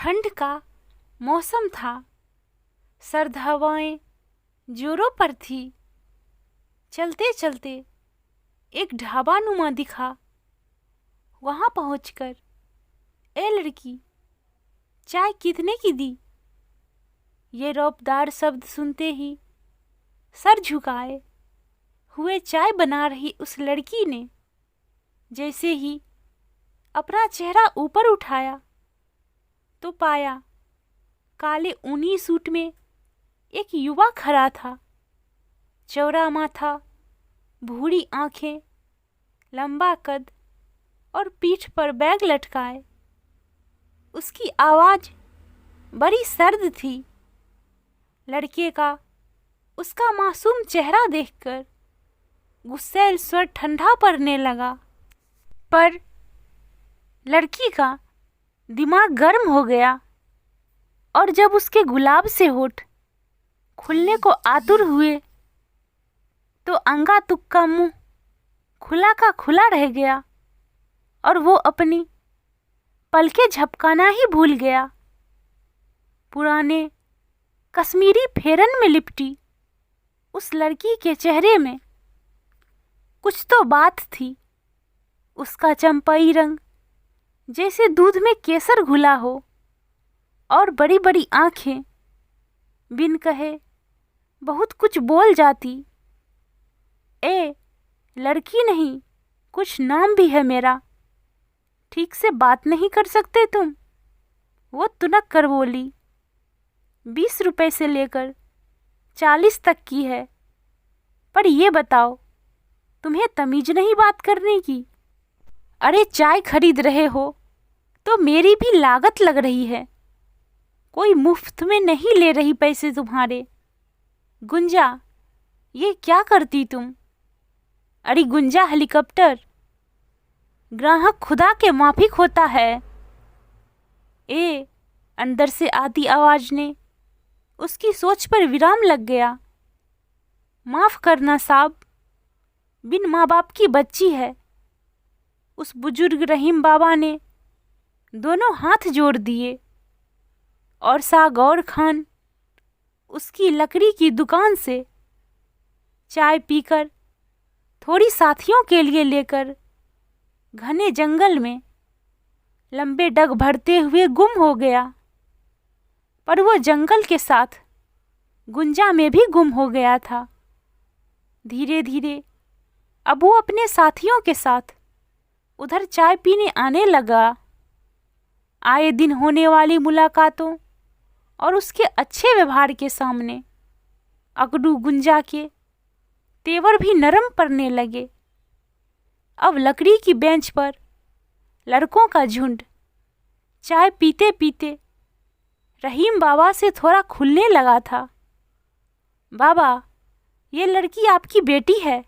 ठंड का मौसम था। सर्द हवाएं जोरों पर थी। चलते चलते एक ढाबा नुमा दिखा। वहां पहुंचकर, ए लड़की, चाय कितने की दी? ये रौबदार शब्द सुनते ही सर झुकाए हुए चाय बना रही उस लड़की ने जैसे ही अपना चेहरा ऊपर उठाया तो पाया काले ऊनी सूट में एक युवा खड़ा था। चौड़ा माथा, भूरी आंखें, लंबा कद और पीठ पर बैग लटकाए। उसकी आवाज बड़ी सर्द थी। लड़के का उसका मासूम चेहरा देखकर गुस्सैल स्वर ठंडा पड़ने लगा, पर लड़की का दिमाग गर्म हो गया और जब उसके गुलाब से होठ खुलने को आतुर हुए तो अंगा तुक्का मुंह खुला का खुला रह गया और वो अपनी पलकें झपकाना ही भूल गया। पुराने कश्मीरी फेरन में लिपटी उस लड़की के चेहरे में कुछ तो बात थी। उसका चंपाई रंग जैसे दूध में केसर घुला हो और बड़ी बड़ी आंखें बिन कहे बहुत कुछ बोल जाती। ए लड़की नहीं, कुछ नाम भी है मेरा। ठीक से बात नहीं कर सकते तुम? वो तुनक कर बोली। 20 रुपए से लेकर 40 तक की है, पर ये बताओ, तुम्हें तमीज नहीं बात करने की? अरे चाय खरीद रहे हो तो मेरी भी लागत लग रही है। कोई मुफ्त में नहीं ले रही पैसे तुम्हारे। गुंजा, ये क्या करती तुम? अरे गुंजा हेलीकॉप्टर, ग्राहक खुदा के माफिक होता है। ए अंदर से आती आवाज ने उसकी सोच पर विराम लग गया। माफ करना साहब, बिन माँ बाप की बच्ची है। उस बुजुर्ग रहीम बाबा ने दोनों हाथ जोड़ दिए और सागौर खान उसकी लकड़ी की दुकान से चाय पीकर थोड़ी साथियों के लिए लेकर घने जंगल में लंबे डग भरते हुए गुम हो गया। पर वो जंगल के साथ गुंजा में भी गुम हो गया था। धीरे धीरे अब वो अपने साथियों के साथ उधर चाय पीने आने लगा। आए दिन होने वाली मुलाकातों और उसके अच्छे व्यवहार के सामने अगडू गुंजा के तेवर भी नरम पड़ने लगे। अब लकड़ी की बेंच पर लड़कों का झुंड चाय पीते पीते रहीम बाबा से थोड़ा खुलने लगा था। बाबा, ये लड़की आपकी बेटी है?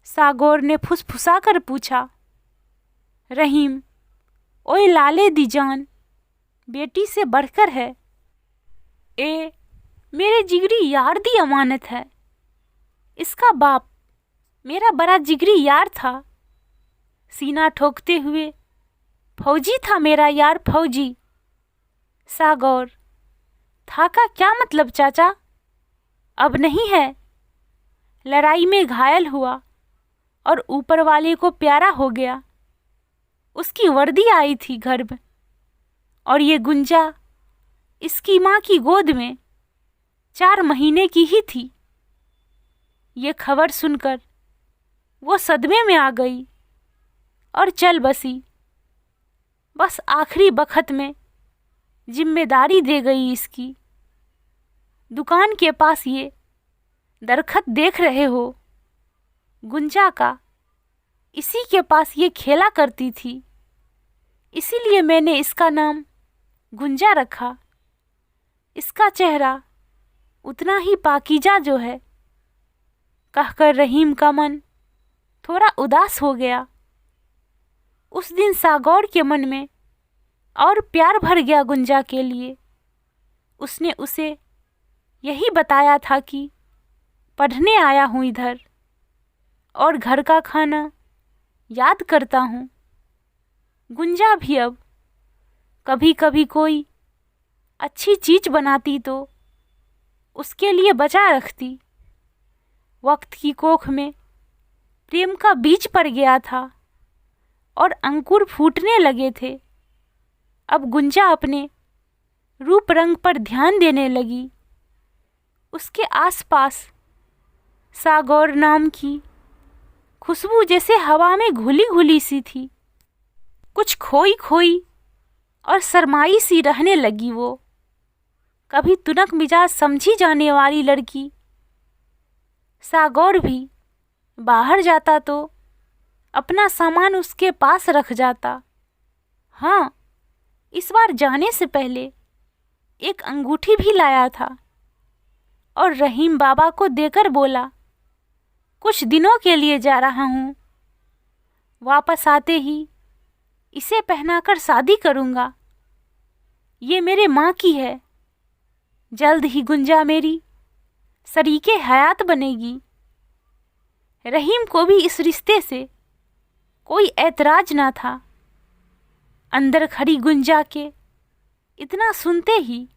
सागौर ने फुसफुसा कर पूछा। रहीम, ओए लाले दी जान, बेटी से बढ़कर है। ए मेरे जिगरी यार दी अमानत है। इसका बाप मेरा बड़ा जिगरी यार था। सीना ठोकते हुए, फौजी था मेरा यार, फौजी। सागौर, था का क्या मतलब चाचा? अब नहीं है। लड़ाई में घायल हुआ और ऊपर वाले को प्यारा हो गया। उसकी वर्दी आई थी घर में और ये गुंजा इसकी माँ की गोद में 4 महीने की ही थी। ये खबर सुनकर वो सदमे में आ गई और चल बसी। बस आखिरी बखत में जिम्मेदारी दे गई इसकी। दुकान के पास ये दरखत देख रहे हो, गुंजा का इसी के पास ये खेला करती थी। इसीलिए मैंने इसका नाम गुंजा रखा। इसका चेहरा उतना ही पाकीजा जो है। कहकर रहीम का मन थोड़ा उदास हो गया। उस दिन सागौर के मन में और प्यार भर गया गुंजा के लिए। उसने उसे यही बताया था कि पढ़ने आया हूँ इधर और घर का खाना याद करता हूँ। गुंजा भी अब कभी कभी कोई अच्छी चीज बनाती तो उसके लिए बचा रखती। वक्त की कोख में प्रेम का बीज पड़ गया था और अंकुर फूटने लगे थे। अब गुंजा अपने रूप रंग पर ध्यान देने लगी। उसके आसपास सागौर नाम की खुशबू जैसे हवा में घुली घुली सी थी। कुछ खोई खोई और शर्माई सी रहने लगी वो। कभी तुनक मिजाज समझी जाने वाली लड़की। सागौर भी बाहर जाता तो अपना सामान उसके पास रख जाता। हाँ, इस बार जाने से पहले एक अंगूठी भी लाया था और रहीम बाबा को देकर बोला, कुछ दिनों के लिए जा रहा हूँ, वापस आते ही इसे पहनाकर शादी करूँगा। ये मेरे माँ की है। जल्द ही गुंजा मेरी शरीके हयात बनेगी। रहीम को भी इस रिश्ते से कोई ऐतराज ना था। अंदर खड़ी गुंजा के इतना सुनते ही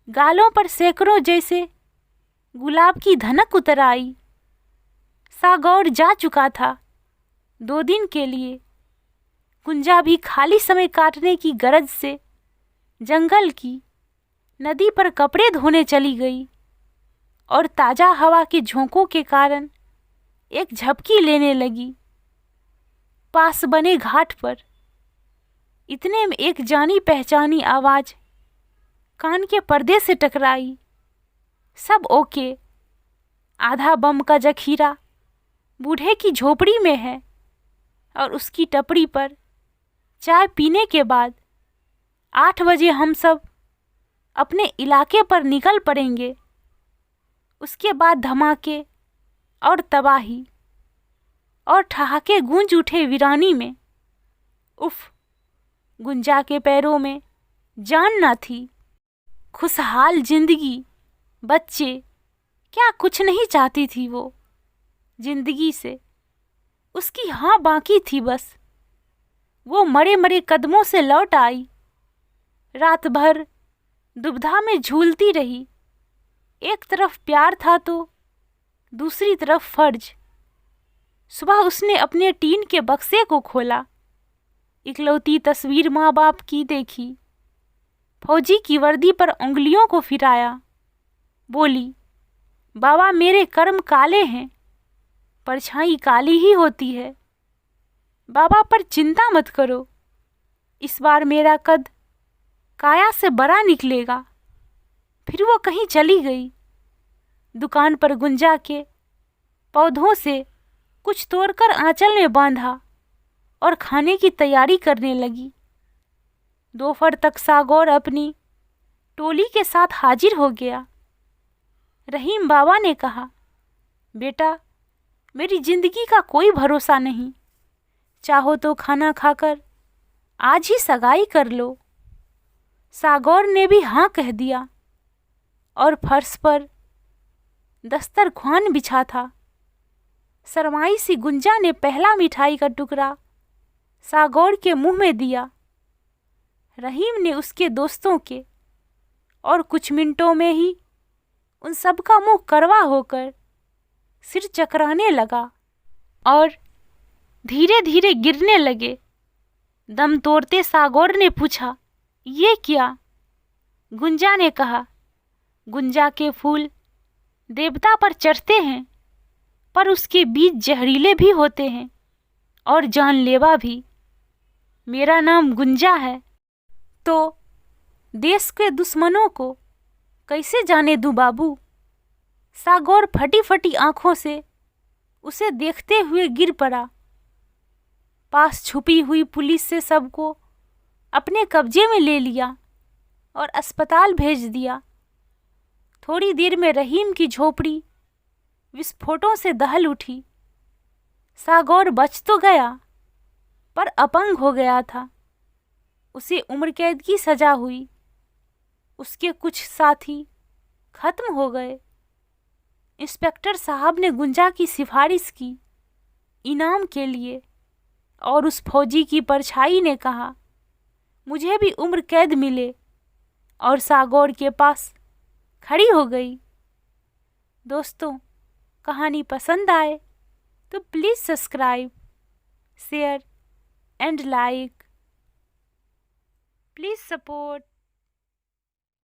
गालों पर सैकड़ों जैसे गुलाब की धनक उतर आई। सागौर जा चुका था 2 दिन के लिए। गुंजा भी खाली समय काटने की गरज से जंगल की नदी पर कपड़े धोने चली गई और ताज़ा हवा के झोंकों के कारण एक झपकी लेने लगी। पास बने घाट पर इतने में एक जानी पहचानी आवाज़ कान के पर्दे से टकराई। सब ओके। आधा बम का जखीरा बूढ़े की झोपड़ी में है और उसकी टपरी पर चाय पीने के बाद 8 बजे हम सब अपने इलाके पर निकल पड़ेंगे। उसके बाद धमाके और तबाही और ठहाके गूंज उठे वीरानी में। उफ, गुंजा के पैरों में जान ना थी। खुशहाल जिंदगी, बच्चे, क्या कुछ नहीं चाहती थी वो जिंदगी से। उसकी हाँ बाकी थी बस। वो मरे मरे कदमों से लौट आई। रात भर दुविधा में झूलती रही। एक तरफ प्यार था तो दूसरी तरफ फर्ज। सुबह उसने अपने टीन के बक्से को खोला। इकलौती तस्वीर माँ बाप की देखी। फौजी की वर्दी पर उंगलियों को फिराया। बोली, बाबा मेरे कर्म काले हैं, परछाई काली ही होती है। बाबा पर चिंता मत करो, इस बार मेरा कद काया से बड़ा निकलेगा। फिर वो कहीं चली गई। दुकान पर गुंजा के पौधों से कुछ तोड़कर आंचल में बांधा और खाने की तैयारी करने लगी। दोपहर तक सागौर अपनी टोली के साथ हाजिर हो गया। रहीम बाबा ने कहा, बेटा मेरी जिंदगी का कोई भरोसा नहीं, चाहो तो खाना खाकर आज ही सगाई कर लो। सागौर ने भी हाँ कह दिया और फर्श पर दस्तरख्वान बिछा था। शर्माई सी गुंजा ने पहला मिठाई का टुकड़ा सागौर के मुंह में दिया। रहीम ने उसके दोस्तों के और कुछ मिनटों में ही उन सब का मुंह करवा होकर सिर चकराने लगा और धीरे धीरे गिरने लगे। दम तोड़ते सागौर ने पूछा, ये क्या? गुंजा ने कहा, गुंजा के फूल देवता पर चढ़ते हैं, पर उसके बीज जहरीले भी होते हैं और जानलेवा भी। मेरा नाम गुंजा है तो देश के दुश्मनों को कैसे जाने दूं बाबू? सागौर फटी फटी आंखों से उसे देखते हुए गिर पड़ा। पास छुपी हुई पुलिस से सबको अपने कब्जे में ले लिया और अस्पताल भेज दिया। थोड़ी देर में रहीम की झोपड़ी विस्फोटों से दहल उठी। सागौर बच तो गया पर अपंग हो गया था। उसे उम्र कैद की सजा हुई। उसके कुछ साथी खत्म हो गए। इंस्पेक्टर साहब ने गुंजा की सिफारिश की इनाम के लिए और उस फौजी की परछाई ने कहा, मुझे भी उम्र कैद मिले और सागौर के पास खड़ी हो गई। दोस्तों, कहानी पसंद आए तो please subscribe, share and like. Please support.